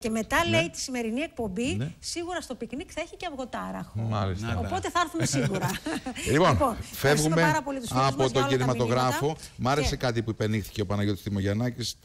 Και μετά λέει τη σημερινή εκπομπή, σίγουρα στο πικνίκ θα έχει και αυγοτάραχο. Μάλιστα. Οπότε θα έρθουμε σίγουρα. Λοιπόν, φεύγουμε από τον κινηματογράφο. Μ' άρεσε και... κάτι που υπενήχθηκε ο Παναγιώτης Τιμογιαννάκης.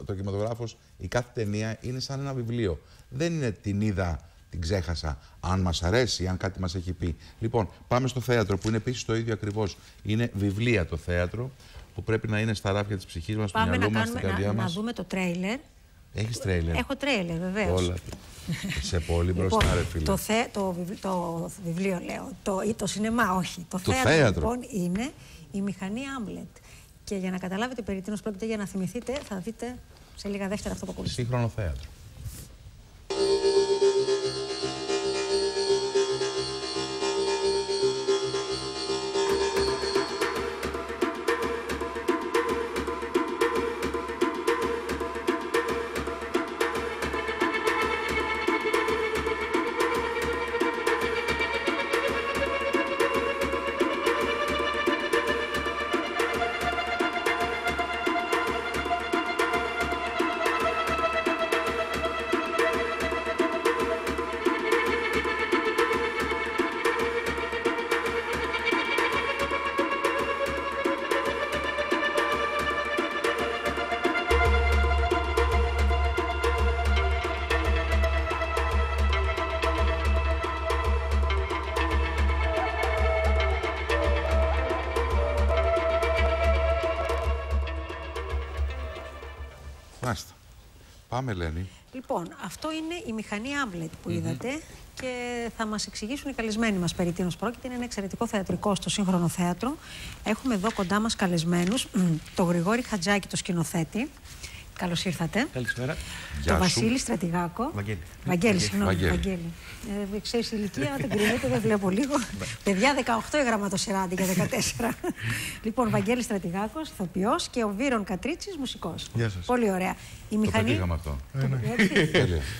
Το κινηματογράφος, η κάθε ταινία είναι σαν ένα βιβλίο. Δεν είναι την είδα, την ξέχασα. Αν μας αρέσει, αν κάτι μας έχει πει. Λοιπόν, πάμε στο θέατρο που είναι επίσης το ίδιο ακριβώς. Είναι βιβλία το θέατρο που πρέπει να είναι στα ράφια της ψυχής μας, του μυαλού μας, στην καρδιά μας. Να δούμε το τρέιλερ. Έχεις τρέιλερ? Έχω τρέιλερ, βεβαίως. Όλα. Σε πολύ μπροστά, ρε φίλε. Το βιβλίο, λέω. Το σινεμά, όχι. Το θέατρο λοιπόν είναι η μηχανή Άμλετ. Και για να καταλάβετε περί τίνος πρόκειται, για να θυμηθείτε, θα δείτε σε λίγα δεύτερα αυτό που ακολουθεί. Σύγχρονο θέατρο. Μάλιστα. Πάμε, Ελένη. Λοιπόν, αυτό είναι η μηχανή Άμλετ που είδατε και θα μας εξηγήσουν οι καλεσμένοι μας περί τίνος πρόκειται. Είναι ένα εξαιρετικό θεατρικό στο σύγχρονο θέατρο. Έχουμε εδώ κοντά μας καλεσμένους τον Γρηγόρη Χατζάκη, το σκηνοθέτη. Καλώς ήρθατε. Καλησπέρα. Τον Βασίλη Στρατηγάκο. Βαγγέλη, συγγνώμη. Βαγγέλη. Ξέρεις η ηλικία, δεν κρίνεται, δεν βλέπω λίγο. Παιδιά, 18 η γραμματοσυρά αντί για 14. Λοιπόν, Βαγγέλη Στρατηγάκος, ηθοποιός, και ο Βίρον Κατρίτσης, μουσικός. Γεια σας. Πολύ ωραία. Η μηχανή... Το πετύχαμε αυτό.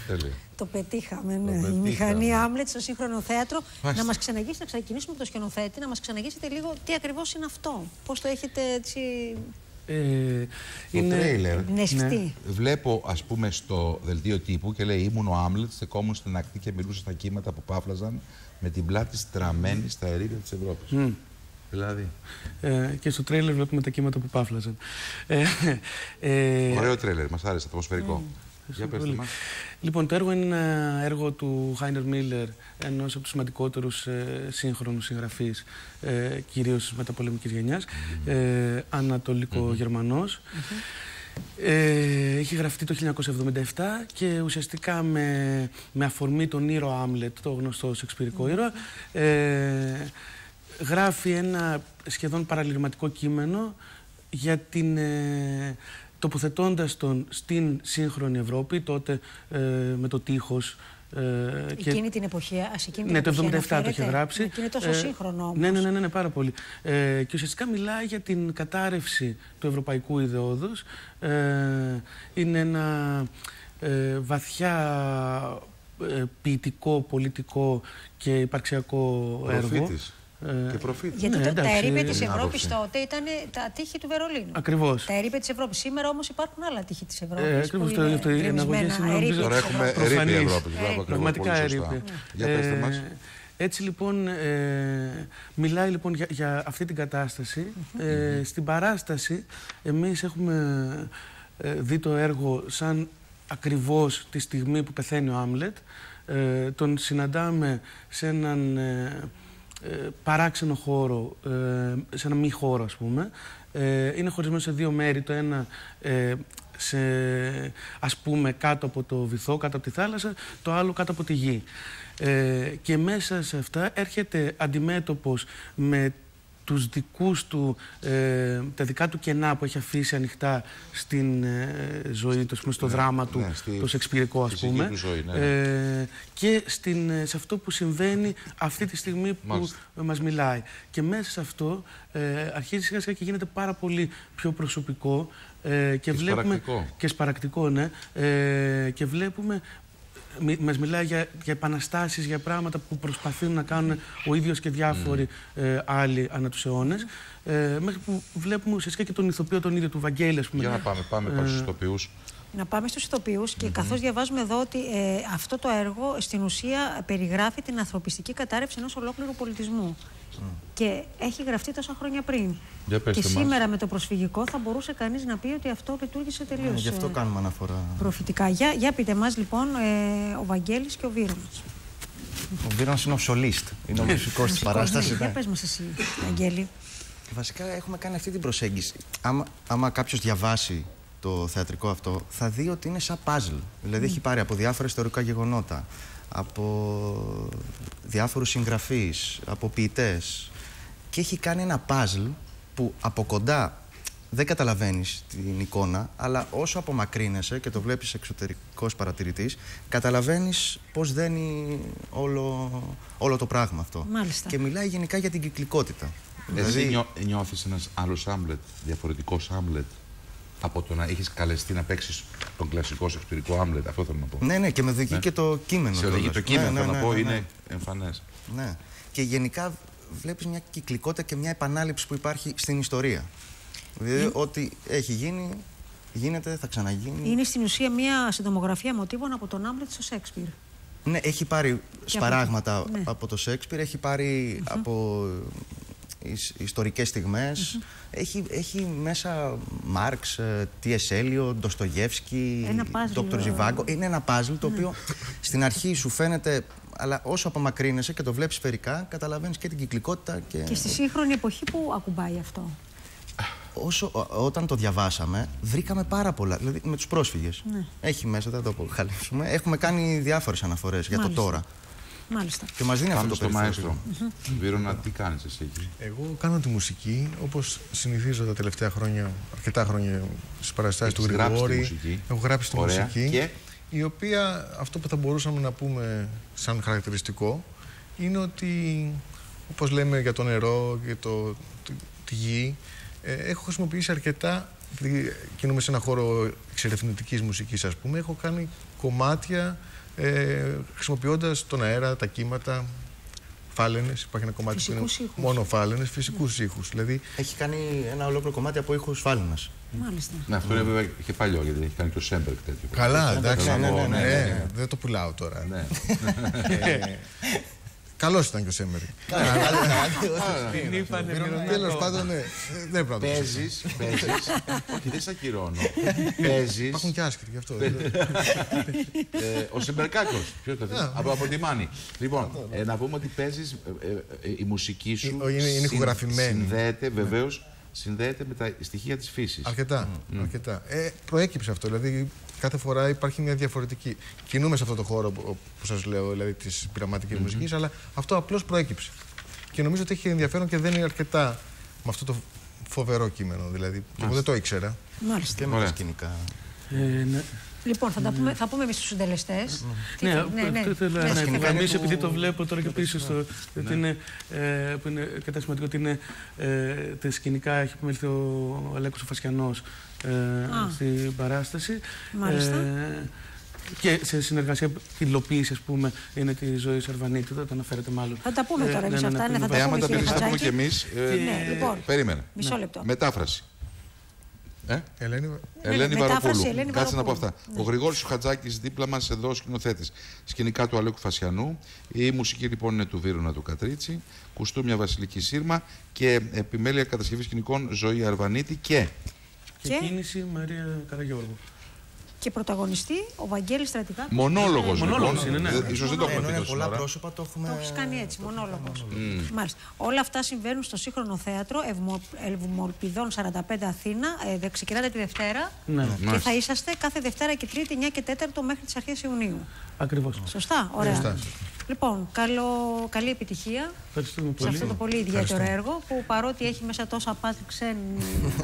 Τέλεια. Το πετύχαμε, ναι. Η μηχανή Άμλετ στο σύγχρονο θέατρο. Να μας ξαναγήσει, να ξεκινήσουμε με το σκηνοθέτη, να μας ξαναγήσετε λίγο τι ακριβώς είναι αυτό. Πώς το έχετε έτσι... Το τρέιλερ, ναι. Βλέπω, ας πούμε, στο δελτίο τύπου και λέει: ήμουν ο Άμλετ, στεκόμουν στην ακτή και μιλούσα στα κύματα που πάφλαζαν με την πλάτη στραμμένη στα ερείπια της Ευρώπης. Δηλαδή. Και στο τρέιλερ βλέπουμε τα κύματα που πάφλαζαν. Ωραίο τρέιλερ, μας άρεσε, ατμοσφαιρικό. Για πέστε μας. Λοιπόν, το έργο είναι ένα έργο του Χάινερ Μίλλερ, ενός από τους σημαντικότερους σύγχρονους συγγραφείς, κυρίως μεταπολεμικής γενιάς, Ανατολικό-Γερμανός. Έχει γραφτεί το 1977 και ουσιαστικά με αφορμή τον ήρωα Άμλετ, το γνωστό σεξπιρικό ήρωα, γράφει ένα σχεδόν παραλυρηματικό κείμενο για την... τοποθετώντας τον στην σύγχρονη Ευρώπη, τότε με το τείχος. Εκείνη την εποχή, ναι, το 1977 το είχε γράψει. Και είναι τόσο σύγχρονο όμως. Ναι, πάρα πολύ. Και ουσιαστικά μιλάει για την κατάρρευση του ευρωπαϊκού ιδεώδους. Είναι ένα βαθιά ποιητικό, πολιτικό και υπαρξιακό έργο. Και προφήτης. Γιατί τα ερείπια της Ευρώπης τότε ήταν τα τύχη του Βερολίνου. Ακριβώς. Τα ερείπια της Ευρώπης. Σήμερα όμως υπάρχουν άλλα τύχη της Ευρώπης. Ακριβώς. Τώρα έχουμε ερείπια Ευρώπης. Πραγματικά ερείπια. Για πέστε μας. Έτσι λοιπόν, μιλάει λοιπόν για αυτή την κατάσταση. Στην παράσταση εμείς έχουμε δει το έργο σαν ακριβώς τη στιγμή που πεθαίνει ο Άμλετ. Τον συναντάμε σε έναν παράξενο χώρο, σε ένα μη χώρο, ας πούμε. Είναι χωρισμένο σε δύο μέρη. Το ένα ας πούμε κάτω από το βυθό, κάτω από τη θάλασσα, το άλλο κάτω από τη γη. Και μέσα σε αυτά έρχεται αντιμέτωπος με τους δικούς του, τα δικά του κενά που έχει αφήσει ανοιχτά στην ζωή του, στο δράμα του, το σεξπιρικό, ας πούμε, ζωή, και σε αυτό που συμβαίνει αυτή τη στιγμή που μας μιλάει. Και μέσα σε αυτό αρχίζει σιγά σιγά και γίνεται πάρα πολύ πιο προσωπικό και βλέπουμε, και σπαρακτικό, ναι, και βλέπουμε μας μιλάει για επαναστάσεις, για πράγματα που προσπαθούν να κάνουν ο ίδιος και διάφοροι άλλοι ανά τους αιώνες. Μέχρι που βλέπουμε ουσιαστικά και τον ηθοποιό τον ίδιο, του Βαγγέλη, ας πούμε. Για να πάμε στους ηθοποιούς. Να πάμε στους ηθοποιούς και καθώς διαβάζουμε εδώ ότι αυτό το έργο στην ουσία περιγράφει την ανθρωπιστική κατάρρευση ενός ολόκληρου πολιτισμού. Και έχει γραφτεί τόσα χρόνια πριν. Και σήμερα με το προσφυγικό θα μπορούσε κανείς να πει ότι αυτό λειτουργήσε τελείως. Γι' αυτό κάνουμε αναφορά. Προφητικά. Για πείτε μας λοιπόν ο Βαγγέλης και ο Βύρονας. Ο Βύρονας είναι ο σολίστ. Είναι ο μουσικός της παράστασης. Για πες μας εσύ, Βαγγέλη. Βασικά έχουμε κάνει αυτή την προσέγγιση. Άμα κάποιος διαβάσει το θεατρικό αυτό, θα δει ότι είναι σαν παζλ. Δηλαδή έχει πάρει από διάφορα ιστορικά γεγονότα, από διάφορους συγγραφείς, από ποιητές, και έχει κάνει ένα παζλ που από κοντά δεν καταλαβαίνεις την εικόνα, αλλά όσο απομακρύνεσαι και το βλέπεις εξωτερικός παρατηρητής, καταλαβαίνεις πώς δένει όλο το πράγμα αυτό. Μάλιστα. Και μιλάει γενικά για την κυκλικότητα. Δηλαδή νιώθεις ένας άλλος Χάμλετ, διαφορετικός Χάμλετ, από το να έχεις καλεστεί να παίξεις τον κλασικό σεξπυρικό Χάμλετ? Αυτό θέλω να πω. Ναι, και με οδηγεί και το κείμενο. Σε οδηγεί το κείμενο, θέλω να πω, είναι εμφανές. Ναι. Και γενικά βλέπεις μια κυκλικότητα και μια επανάληψη που υπάρχει στην ιστορία. Δηλαδή, ό,τι έχει γίνει, γίνεται, θα ξαναγίνει. Είναι στην ουσία μια συντομογραφία μοτίβων από τον Χάμλετ στο Σέξπιρ. Ναι, έχει πάρει σπαράγματα από το Σέξπιρ, έχει πάρει από ιστορικές στιγμές. Έχει μέσα Μάρξ, T.S. Eliot, Ντοστογεύσκι, Dr. Ζιβάγκο. Είναι ένα παζλ το οποίο στην αρχή σου φαίνεται, αλλά όσο απομακρύνεσαι και το βλέπεις σφαιρικά, καταλαβαίνεις και την κυκλικότητα. Και στη σύγχρονη εποχή που ακουμπάει αυτό? Όταν το διαβάσαμε, βρήκαμε πάρα πολλά. Δηλαδή με τους πρόσφυγες. Έχει μέσα, δεν το αποκαλύψουμε. Έχουμε κάνει διάφορες αναφορές για το τώρα. Μάλιστα. Και μας δίνει αυτό το περιθώριο. Μαέστρο. Βύρονα, τι κάνεις εσύ εκεί? Εγώ κάνω τη μουσική όπως συνηθίζω τα τελευταία χρόνια, αρκετά χρόνια, στις παραστάσεις του Γρηγόρη. Έχω γράψει τη μουσική. Και... η οποία, αυτό που θα μπορούσαμε να πούμε σαν χαρακτηριστικό, είναι ότι, όπως λέμε για το νερό και τη γη, έχω χρησιμοποιήσει αρκετά, επειδή κινούμαι σε ένα χώρο εξερευνητικής μουσικής, ας πούμε, έχω κάνει κομμάτια χρησιμοποιώντας τον αέρα, τα κύματα, φάλαινες. Υπάρχει ένα κομμάτι που είναι μόνο φάλαινες, φυσικούς ήχους. Δηλαδή... έχει κάνει ένα ολόκληρο κομμάτι από ήχους φάλαινας. Μάλιστα. Ναι, αυτό είναι βέβαια και παλιό, γιατί έχει κάνει και ο Σέμπεργκ τέτοιο. Καλά, εντάξει, ναι, δεν το πουλάω τώρα. Ναι. Καλός ήταν και ο Σέμπεργκ. Τέλος πάντων, ναι. Δεν πρέπει να το παίζεις. Όχι, δεν σε ακυρώνω. Παίζεις. Υπάρχουν και άσχετοι γι' αυτό. Ο Σεμπερκάκος. Ποιος το θέλει? Από τη Μάνη. Λοιπόν, να πούμε ότι παίζεις, η μουσική σου είναι ηχογραφημένη. Συνδέεται βεβαίως. Συνδέεται με τα στοιχεία της φύσης. Αρκετά. Προέκυψε αυτό. Δηλαδή, κάθε φορά υπάρχει μια διαφορετική. Κινούμε σε αυτό το χώρο που σας λέω, δηλαδή της πειραματικής μουσικής, αλλά αυτό απλώς προέκυψε. Και νομίζω ότι έχει ενδιαφέρον και δεν είναι αρκετά με αυτό το φοβερό κείμενο. Δηλαδή, εγώ δεν το ήξερα. Μάλιστα. Και με τα σκηνικά. Λοιπόν, θα πούμε εμείς στους συντελεστές. Ναι, θέλω να υπογραμμίσω, επειδή το βλέπω τώρα και πίσω που είναι καταστηματικό ότι είναι τα σκηνικά, έχει επιμεληθεί ο Αλέκος ο Φασιανός στην παράσταση. Μάλιστα. Και σε συνεργασία, υλοποίηση, ας πούμε, είναι τη Ζωή Αρβανίτη. Δεν το αναφέρετε μάλλον. Θα τα πούμε τώρα εμείς αυτά. Θα τα πούμε και εμείς. Περίμενε. Μισό λεπτό. Μετάφραση. Ελένη Βαροπούλου. Κάτσε να πω αυτά. Ο Γρηγόρης Χατζάκης δίπλα μας εδώ, σκηνοθέτης. Σκηνικά του Αλέκου Φασιανού. Η μουσική λοιπόν είναι του Βύρονα του Κατρίτσι. Κουστούμια Βασιλική Σύρμα. Και επιμέλεια κατασκευή σκηνικών Ζωή Αρβανίτη και κίνηση Μαρία Καραγιώργου. Και πρωταγωνιστή ο Βαγγέλης Στρατικάκος. Μονόλογος λοιπόν. Είναι, ναι. Ίσως δεν το έχουμε πει πολλά πρόσωπα το έχουμε. Το έχεις κάνει έτσι, μονόλογος. Μάλιστα. Όλα αυτά συμβαίνουν στο σύγχρονο θέατρο Ευμολπιδών 45 Αθήνα. Ξεκινάτε τη Δευτέρα και θα είσαστε κάθε Δευτέρα και Τρίτη 9 και 4 μέχρι τις αρχές Ιουνίου. Ακριβώς. Σωστά, ωραία. Λοιπόν, καλή επιτυχία σε αυτό το πολύ ιδιαίτερο έργο που παρότι έχει μέσα τόσα παζλ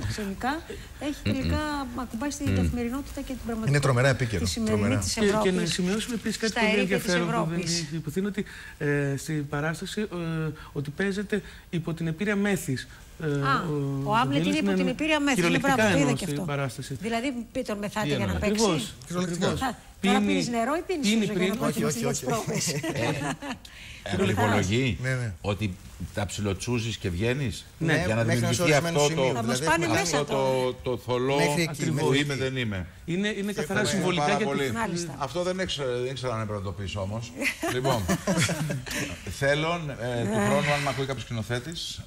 ξενικά, έχει τελικά ακουμπάει στην καθημερινότητα και την πραγματικότητα. Είναι τρομερά επίκαιρο. Και να σημειώσουμε επίσης κάτι πολύ ενδιαφέρον που δεν έχει υποθεί, ότι στην παράσταση ότι παίζεται υπό την επίρρεια μέθης. Ο Άμλετ είναι υπό την επίρρεια μέθης. Είναι πράγμα, το είδα και αυτό. Δηλαδή τον μεθάτε για να παίξει. Τώρα πίνεις νερό ή πίνεις ούζο για να παίξεις τις πρόβες? Υπολογεί ότι τα ψιλοτσούζεις και βγαίνεις. Ναι, για να μέχρι ένας δημιουργηθεί ορισμένος αυτό σημείο. Θα μας Δηλαδή, πάνε μέσα το θολό που είμαι δεν είμαι. Είναι καθαρά Ευχαριστώ συμβολικά πάρα γιατί. πολύ. Μάλιστα. Αυτό δεν ήξερα αν έπρεπε να το πεις όμως. Λοιπόν, θέλω του χρόνου, αν με ακούει κάποιος σκηνοθέτης,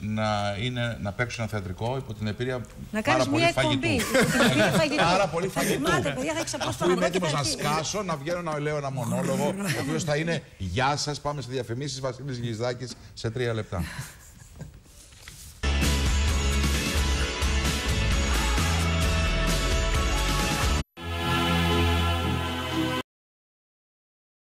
να παίξω ένα θεατρικό υπό την επίρρεια Να πάρα κάνεις πολύ μια εκπομπή. φαγητού. Πάρα πολύ φαγητού. Θυμάται, παιδιά, θα έχεις Αφού απόσπασμα είμαι εγώ και έτοιμος θα να έρθει. σκάσω, να βγαίνω να λέω ένα μονόλογο, ο οποίος θα είναι «Γεια σας, πάμε σε διαφημίσεις, Βασίλης Γυζάκης» σε 3 λεπτά.